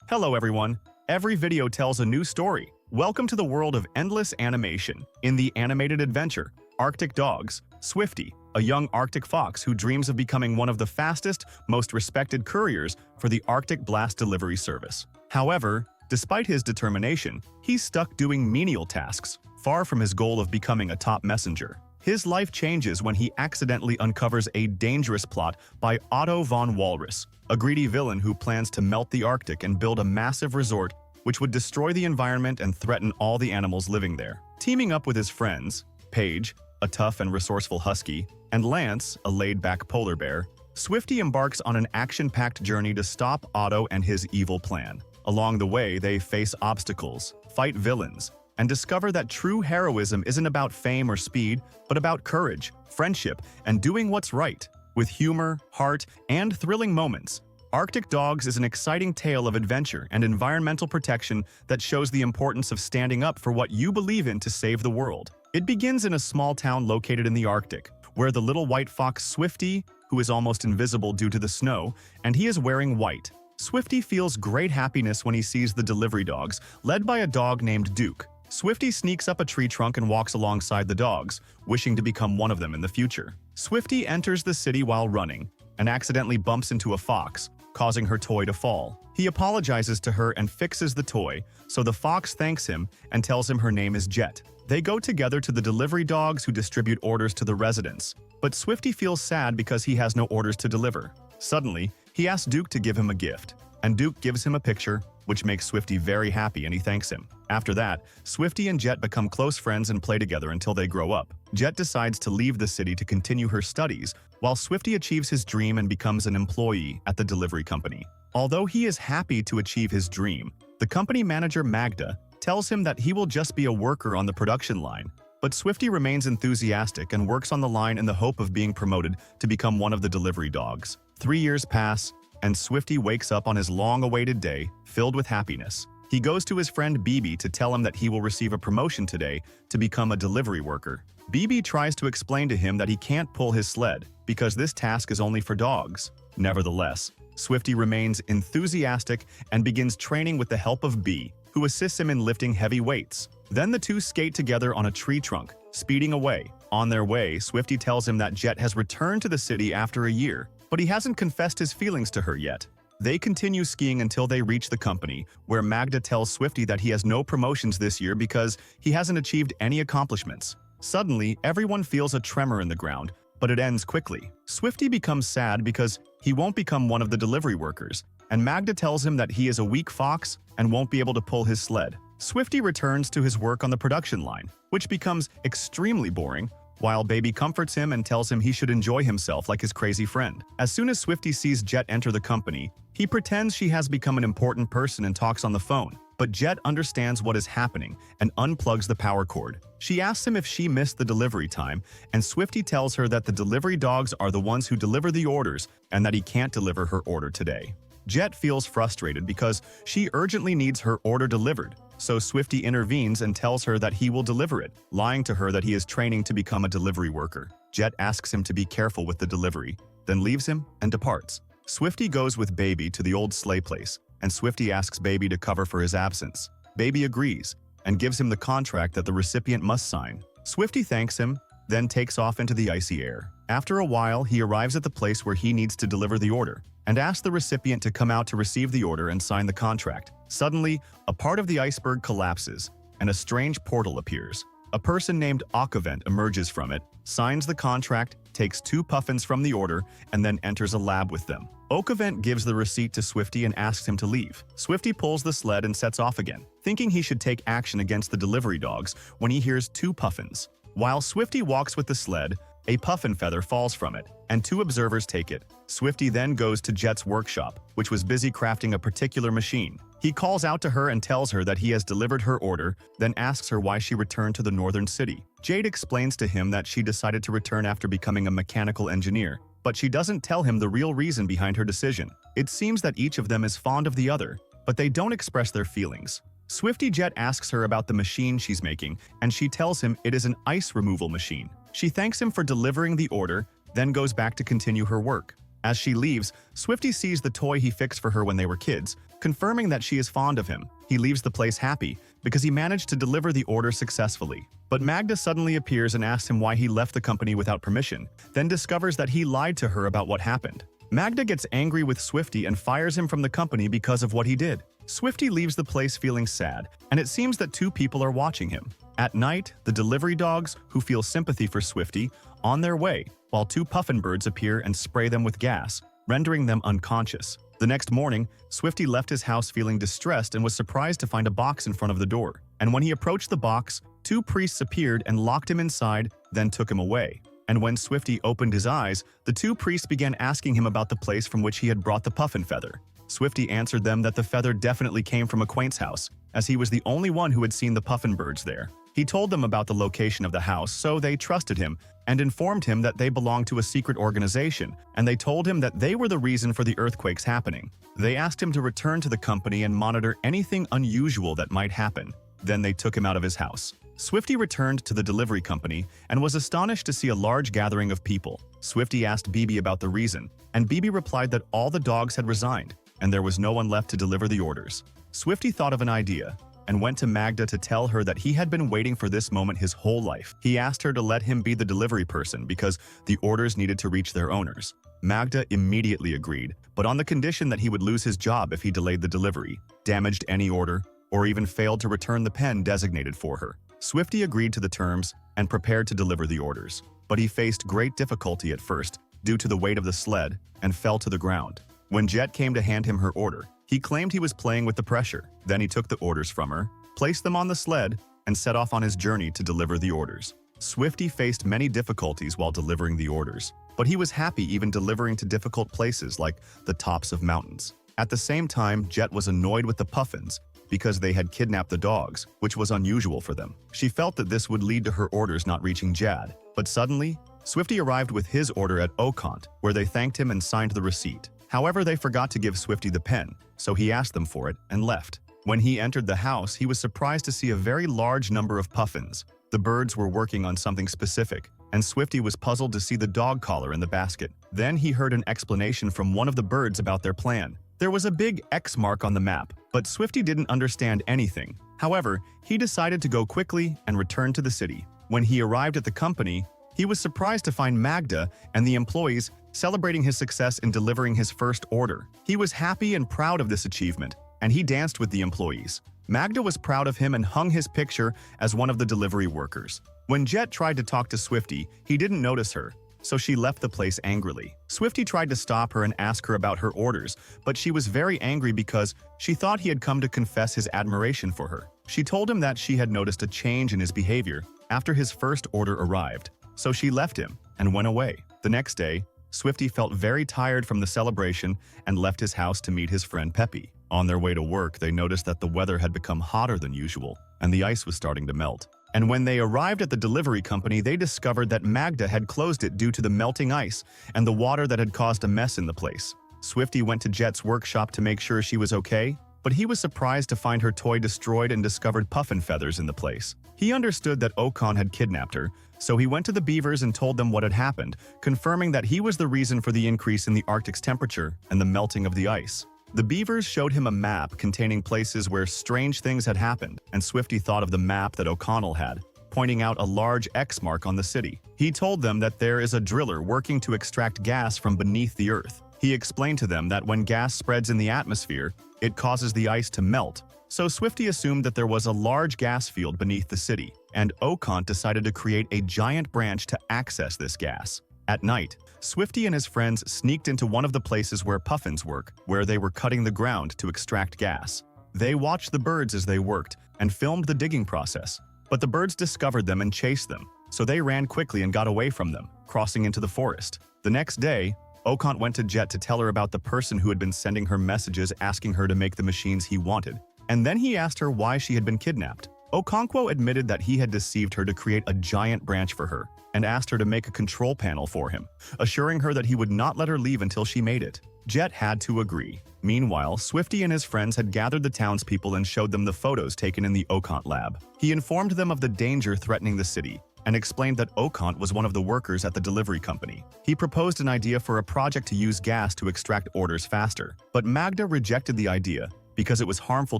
Hello everyone. Every video tells a new story. Welcome to the world of endless animation. In the animated adventure, Arctic Dogs, Swifty, a young Arctic fox who dreams of becoming one of the fastest, most respected couriers for the Arctic Blast delivery service. However, despite his determination, he's stuck doing menial tasks, far from his goal of becoming a top messenger. His life changes when he accidentally uncovers a dangerous plot by Otto von Walrus, a greedy villain who plans to melt the Arctic and build a massive resort which would destroy the environment and threaten all the animals living there. Teaming up with his friends, Paige, a tough and resourceful husky, and Lance, a laid-back polar bear, Swifty embarks on an action-packed journey to stop Otto and his evil plan. Along the way, they face obstacles, fight villains, and discover that true heroism isn't about fame or speed, but about courage, friendship, and doing what's right. With humor, heart, and thrilling moments, Arctic Dogs is an exciting tale of adventure and environmental protection that shows the importance of standing up for what you believe in to save the world. It begins in a small town located in the Arctic, where the little white fox Swifty, who is almost invisible due to the snow, and he is wearing white. Swifty feels great happiness when he sees the delivery dogs, led by a dog named Duke. Swifty sneaks up a tree trunk and walks alongside the dogs, wishing to become one of them in the future. Swifty enters the city while running, and accidentally bumps into a fox, causing her toy to fall. He apologizes to her and fixes the toy, so the fox thanks him and tells him her name is Jet. They go together to the delivery dogs who distribute orders to the residents, but Swifty feels sad because he has no orders to deliver. Suddenly, he asks Duke to give him a gift, and Duke gives him a picture, which makes Swifty very happy and he thanks him. After that, Swifty and Jet become close friends and play together until they grow up. Jet decides to leave the city to continue her studies, while Swifty achieves his dream and becomes an employee at the delivery company. Although he is happy to achieve his dream, the company manager Magda tells him that he will just be a worker on the production line. But Swifty remains enthusiastic and works on the line in the hope of being promoted to become one of the delivery dogs. 3 years pass, and Swifty wakes up on his long-awaited day, filled with happiness. He goes to his friend BB to tell him that he will receive a promotion today to become a delivery worker. BB tries to explain to him that he can't pull his sled, because this task is only for dogs. Nevertheless, Swifty remains enthusiastic and begins training with the help of B, who assists him in lifting heavy weights. Then the two skate together on a tree trunk, speeding away. On their way, Swifty tells him that Jet has returned to the city after a year, but he hasn't confessed his feelings to her yet. They continue skiing until they reach the company, where Magda tells Swifty that he has no promotions this year because he hasn't achieved any accomplishments. Suddenly, everyone feels a tremor in the ground, but it ends quickly. Swifty becomes sad because he won't become one of the delivery workers, and Magda tells him that he is a weak fox and won't be able to pull his sled. Swifty returns to his work on the production line, which becomes extremely boring, while Baby comforts him and tells him he should enjoy himself like his crazy friend. As soon as Swifty sees Jet enter the company, he pretends she has become an important person and talks on the phone. But Jet understands what is happening and unplugs the power cord. She asks him if she missed the delivery time, and Swifty tells her that the delivery dogs are the ones who deliver the orders and that he can't deliver her order today. Jet feels frustrated because she urgently needs her order delivered, so Swifty intervenes and tells her that he will deliver it, lying to her that he is training to become a delivery worker. Jet asks him to be careful with the delivery, then leaves him and departs. Swifty goes with Baby to the old sleigh place, and Swifty asks Baby to cover for his absence. Baby agrees and gives him the contract that the recipient must sign. Swifty thanks him, then takes off into the icy air. After a while, he arrives at the place where he needs to deliver the order, and asks the recipient to come out to receive the order and sign the contract. Suddenly, a part of the iceberg collapses, and a strange portal appears. A person named Akavent emerges from it, signs the contract, takes 2 puffins from the order, and then enters a lab with them. Okavent gives the receipt to Swifty and asks him to leave. Swifty pulls the sled and sets off again, thinking he should take action against the delivery dogs when he hears 2 puffins. While Swifty walks with the sled, a puffin feather falls from it, and 2 observers take it. Swifty then goes to Jet's workshop, which was busy crafting a particular machine. He calls out to her and tells her that he has delivered her order, then asks her why she returned to the northern city. Jade explains to him that she decided to return after becoming a mechanical engineer, but she doesn't tell him the real reason behind her decision. It seems that each of them is fond of the other, but they don't express their feelings. Swifty Jet asks her about the machine she's making, and she tells him it is an ice removal machine. She thanks him for delivering the order, then goes back to continue her work. As she leaves, Swifty sees the toy he fixed for her when they were kids, confirming that she is fond of him. He leaves the place happy because he managed to deliver the order successfully. But Magda suddenly appears and asks him why he left the company without permission, then discovers that he lied to her about what happened. Magda gets angry with Swifty and fires him from the company because of what he did. Swifty leaves the place feeling sad, and it seems that two people are watching him. At night, the delivery dogs, who feel sympathy for Swifty, on their way, while two puffin birds appear and spray them with gas, rendering them unconscious. The next morning, Swifty left his house feeling distressed and was surprised to find a box in front of the door. And when he approached the box, two priests appeared and locked him inside, then took him away. And when Swifty opened his eyes, the two priests began asking him about the place from which he had brought the puffin feather. Swifty answered them that the feather definitely came from a quaint's house, as he was the only one who had seen the puffin birds there. He told them about the location of the house, so they trusted him and informed him that they belonged to a secret organization, and they told him that they were the reason for the earthquakes happening. They asked him to return to the company and monitor anything unusual that might happen. Then they took him out of his house. Swifty returned to the delivery company and was astonished to see a large gathering of people. Swifty asked Bibi about the reason, and Bibi replied that all the dogs had resigned, and there was no one left to deliver the orders. Swifty thought of an idea and went to Magda to tell her that he had been waiting for this moment his whole life. He asked her to let him be the delivery person because the orders needed to reach their owners. Magda immediately agreed, but on the condition that he would lose his job if he delayed the delivery, damaged any order, or even failed to return the pen designated for her. Swifty agreed to the terms and prepared to deliver the orders, but he faced great difficulty at first due to the weight of the sled and fell to the ground. When Jet came to hand him her order, he claimed he was playing with the pressure. Then he took the orders from her, placed them on the sled, and set off on his journey to deliver the orders. Swifty faced many difficulties while delivering the orders, but he was happy even delivering to difficult places like the tops of mountains. At the same time, Jet was annoyed with the puffins because they had kidnapped the dogs, which was unusual for them. She felt that this would lead to her orders not reaching Jad, but suddenly, Swifty arrived with his order at Okant, where they thanked him and signed the receipt. However, they forgot to give Swifty the pen, so he asked them for it and left. When he entered the house, he was surprised to see a very large number of puffins. The birds were working on something specific, and Swifty was puzzled to see the dog collar in the basket. Then he heard an explanation from one of the birds about their plan. There was a big X mark on the map, but Swifty didn't understand anything. However, he decided to go quickly and return to the city. When he arrived at the company, he was surprised to find Magda and the employees celebrating his success in delivering his first order. He was happy and proud of this achievement, and he danced with the employees. Magda was proud of him and hung his picture as one of the delivery workers. When Jet tried to talk to Swifty, he didn't notice her, so she left the place angrily. Swifty tried to stop her and ask her about her orders, but she was very angry because she thought he had come to confess his admiration for her. She told him that she had noticed a change in his behavior after his first order arrived, so she left him and went away. The next day, Swifty felt very tired from the celebration and left his house to meet his friend Peppy. On their way to work, they noticed that the weather had become hotter than usual, and the ice was starting to melt. And when they arrived at the delivery company, they discovered that Magda had closed it due to the melting ice and the water that had caused a mess in the place. Swifty went to Jet's workshop to make sure she was okay, but he was surprised to find her toy destroyed and discovered puffin feathers in the place. He understood that Okan had kidnapped her, so he went to the beavers and told them what had happened, confirming that he was the reason for the increase in the Arctic's temperature and the melting of the ice. The beavers showed him a map containing places where strange things had happened, and Swifty thought of the map that O'Connell had, pointing out a large X mark on the city. He told them that there is a driller working to extract gas from beneath the earth. He explained to them that when gas spreads in the atmosphere, it causes the ice to melt. So Swifty assumed that there was a large gas field beneath the city, and Okant decided to create a giant branch to access this gas. At night, Swifty and his friends sneaked into one of the places where puffins work, where they were cutting the ground to extract gas. They watched the birds as they worked and filmed the digging process, but the birds discovered them and chased them, so they ran quickly and got away from them, crossing into the forest. The next day, Okant went to Jet to tell her about the person who had been sending her messages asking her to make the machines he wanted, and then he asked her why she had been kidnapped. Okonkwo admitted that he had deceived her to create a giant branch for her, and asked her to make a control panel for him, assuring her that he would not let her leave until she made it. Jet had to agree. Meanwhile, Swifty and his friends had gathered the townspeople and showed them the photos taken in the Okant lab. He informed them of the danger threatening the city, and explained that Okant was one of the workers at the delivery company. He proposed an idea for a project to use gas to extract orders faster, but Magda rejected the idea because it was harmful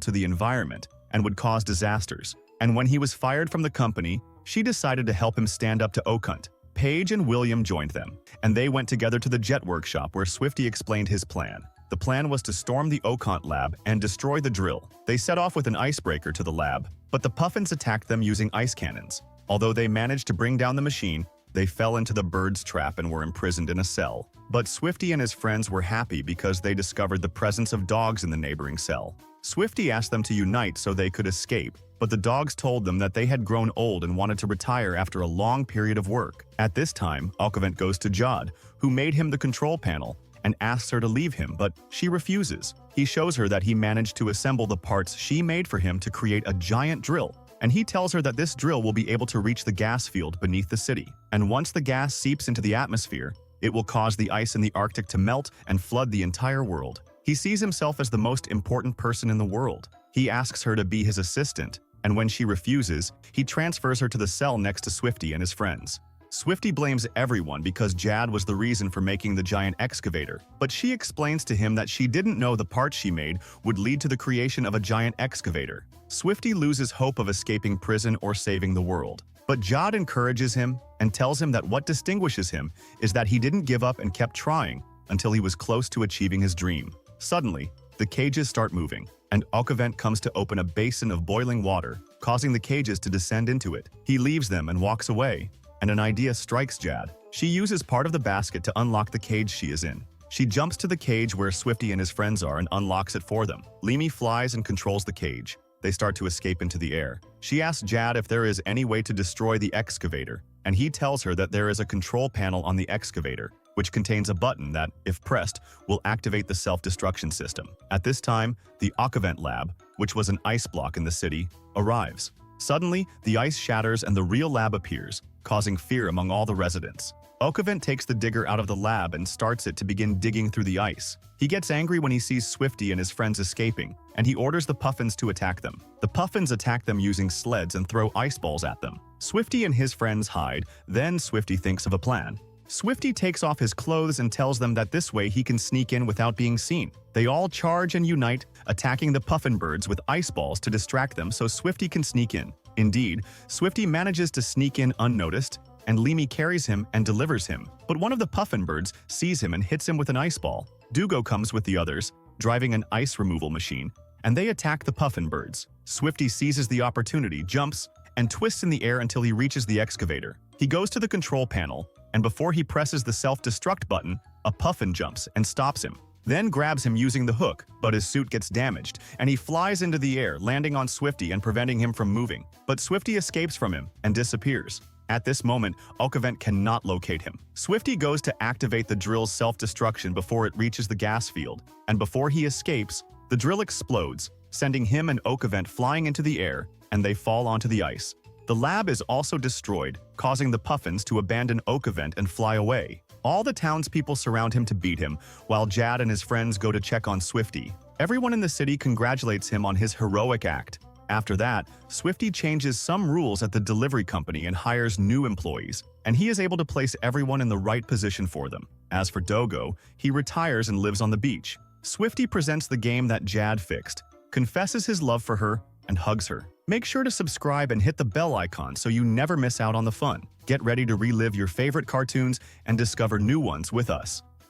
to the environment and would cause disasters. And when he was fired from the company, she decided to help him stand up to Okunt. Paige and William joined them, and they went together to the jet workshop where Swifty explained his plan. The plan was to storm the Okunt lab and destroy the drill. They set off with an icebreaker to the lab, but the Puffins attacked them using ice cannons. Although they managed to bring down the machine, they fell into the bird's trap and were imprisoned in a cell. But Swifty and his friends were happy because they discovered the presence of dogs in the neighboring cell. Swifty asked them to unite so they could escape, but the dogs told them that they had grown old and wanted to retire after a long period of work. At this time, Okavent goes to Jod, who made him the control panel, and asks her to leave him, but she refuses. He shows her that he managed to assemble the parts she made for him to create a giant drill, and he tells her that this drill will be able to reach the gas field beneath the city. And once the gas seeps into the atmosphere, it will cause the ice in the Arctic to melt and flood the entire world. He sees himself as the most important person in the world. He asks her to be his assistant, and when she refuses, he transfers her to the cell next to Swifty and his friends. Swifty blames everyone because Jad was the reason for making the giant excavator, but she explains to him that she didn't know the parts she made would lead to the creation of a giant excavator. Swifty loses hope of escaping prison or saving the world, but Jad encourages him and tells him that what distinguishes him is that he didn't give up and kept trying until he was close to achieving his dream. Suddenly, the cages start moving, and Okavent comes to open a basin of boiling water, causing the cages to descend into it. He leaves them and walks away, and an idea strikes Jad. She uses part of the basket to unlock the cage she is in. She jumps to the cage where Swifty and his friends are and unlocks it for them. Leamy flies and controls the cage. They start to escape into the air. She asks Jad if there is any way to destroy the excavator, and he tells her that there is a control panel on the excavator, which contains a button that, if pressed, will activate the self-destruction system. At this time, the Okavent lab, which was an ice block in the city, arrives. Suddenly, the ice shatters and the real lab appears, causing fear among all the residents. Okavent takes the digger out of the lab and starts it to begin digging through the ice. He gets angry when he sees Swifty and his friends escaping, and he orders the Puffins to attack them. The Puffins attack them using sleds and throw ice balls at them. Swifty and his friends hide, then Swifty thinks of a plan. Swifty takes off his clothes and tells them that this way he can sneak in without being seen. They all charge and unite, attacking the Puffin birds with ice balls to distract them so Swifty can sneak in. Indeed, Swifty manages to sneak in unnoticed, and Leamy carries him and delivers him. But one of the Puffin birds sees him and hits him with an ice ball. Dugo comes with the others, driving an ice removal machine, and they attack the Puffin birds. Swifty seizes the opportunity, jumps, and twists in the air until he reaches the excavator. He goes to the control panel, and before he presses the self-destruct button, a Puffin jumps and stops him, then grabs him using the hook, but his suit gets damaged, and he flies into the air, landing on Swifty and preventing him from moving. But Swifty escapes from him and disappears. At this moment, Okavent cannot locate him. Swifty goes to activate the drill's self-destruction before it reaches the gas field, and before he escapes, the drill explodes, sending him and Okavent flying into the air, and they fall onto the ice. The lab is also destroyed, causing the Puffins to abandon Okavent and fly away. All the townspeople surround him to beat him, while Jad and his friends go to check on Swifty. Everyone in the city congratulates him on his heroic act. After that, Swifty changes some rules at the delivery company and hires new employees, and he is able to place everyone in the right position for them. As for Dogo, he retires and lives on the beach. Swifty presents the game that Jad fixed, confesses his love for her, and hugs her. Make sure to subscribe and hit the bell icon so you never miss out on the fun. Get ready to relive your favorite cartoons and discover new ones with us.